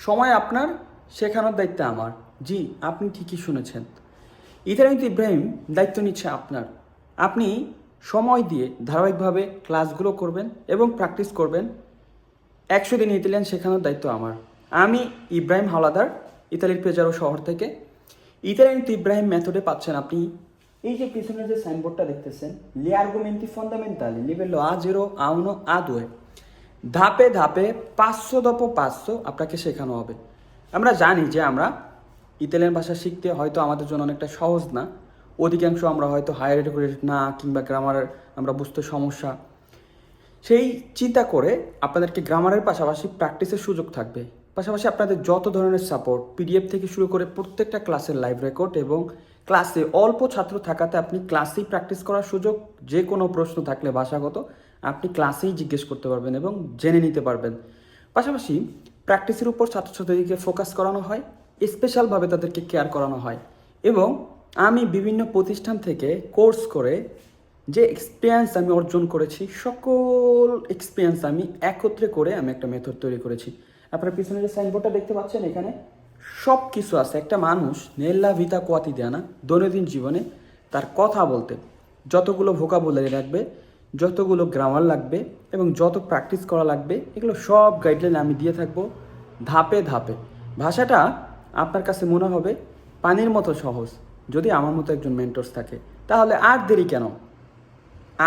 সময় আপনার, শেখানোর দায়িত্ব আমার। জি, আপনি ঠিকই শুনেছেন। ইতালিয়ান ইব্রাহিম দায়িত্ব নিচ্ছে আপনার। আপনি সময় দিয়ে ধারাবাহিকভাবে ক্লাসগুলো করবেন এবং প্র্যাকটিস করবেন। 100 দিন ইতালিয়ান শেখানোর দায়িত্ব আমার। আমি ইব্রাহিম হাওলাদার, ইতালির পেজারো শহর থেকে। ইতালিয়ান ইব্রাহিম মেথডে পাচ্ছেন আপনি এই যে পিছনে যে সাইনবোর্ডটা দেখতেছেন, লি আর্গুমেন্টি ফন্দামেন্টালি লিভেল A0 A1 A2, ধাপে ধাপে 500 আপনাকে শেখানো হবে। আমরা জানি যে আমরা ইতালিয়ান ভাষা শিখতে হয়তো আমাদের জন্য অনেকটা সহজ না। অধিকাংশ আমরা হয়তো হায়ার এডুকেটেড না, কিংবা গ্রামারের আমরা বুঝতে সমস্যা। সেই চিন্তা করে আপনাদেরকে গ্রামারের পাশাপাশি প্র্যাকটিসের সুযোগ থাকবে। পাশাপাশি আপনাদের যত ধরনের সাপোর্ট, পিডিএফ থেকে শুরু করে প্রত্যেকটা ক্লাসের লাইভ রেকর্ড, এবং ক্লাসে অল্প ছাত্র থাকাতে আপনি ক্লাসেই প্র্যাকটিস করার সুযোগ। যে কোনো প্রশ্ন থাকলে ভাষাগত আপনি ক্লাসেই জিজ্ঞেস করতে পারবেন এবং জেনে নিতে পারবেন। পাশাপাশি প্র্যাকটিসের উপর ছাত্রছাত্রীদেরকে ফোকাস করানো হয়, স্পেশালভাবে তাদেরকে কেয়ার করানো হয়। এবং আমি বিভিন্ন প্রতিষ্ঠান থেকে কোর্স করে যে এক্সপিরিয়েন্স আমি অর্জন করেছি, সকল এক্সপিরিয়েন্স আমি একত্রে করে আমি একটা মেথড তৈরি করেছি। আপনারা পিছনে যে সাইনবোর্ডটা দেখতে পাচ্ছেন, এখানে সব কিছু আছে। একটা মানুষ নেল্লা ভিতা কোয়াতিদিয়ানা দৈনন্দিন জীবনে তার কথা বলতে যতগুলো ভোকাবুলারি লাগবে, যতগুলো গ্রামার লাগবে এবং যত প্র্যাকটিস করা লাগবে, এগুলো সব গাইডলাইন আমি দিয়ে থাকবো ধাপে ধাপে। ভাষাটা আপনার কাছে মনে হবে পানির মতো সহজ যদি আমার মতো একজন মেন্টরস থাকে। তাহলে আর দেরি কেন?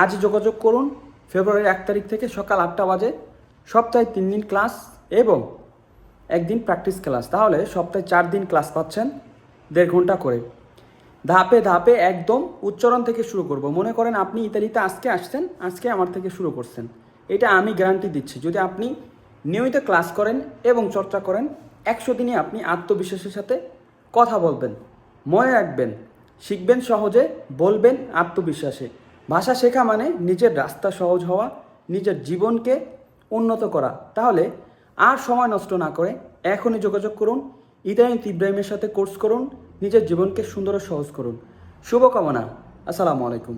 আজ যোগাযোগ করুন। ফেব্রুয়ারির 1 তারিখ থেকে সকাল 8টা বাজে, সপ্তাহে 3 দিন ক্লাস এবং একদিন প্র্যাকটিস ক্লাস। তাহলে সপ্তাহে 4 দিন ক্লাস পাচ্ছেন 1.5 ঘন্টা করে। ধাপে ধাপে একদম উচ্চারণ থেকে শুরু করব। মনে করেন আপনি ইতালিতে আজকে আসছেন, আজকে আমার থেকে শুরু করছেন। এটা আমি গ্যারান্টি দিচ্ছি। যদি আপনি নিয়মিত ক্লাস করেন এবং চর্চা করেন, 100 দিনে আপনি আত্মবিশ্বাসের সাথে কথা বলবেন। মনে রাখবেন, শিখবেন সহজে, বলবেন আত্মবিশ্বাসে। ভাষা শেখা মানে নিজের রাস্তা সহজ হওয়া, নিজের জীবনকে উন্নত করা। তাহলে আর সময় নষ্ট না করে এখনই যোগাযোগ করুন। ইতালিয়ান ইব্রাহিমের সাথে কোর্স করুন, নিজের জীবনকে সুন্দর ও সহজ করুন। শুভকামনা। আসসালামু আলাইকুম।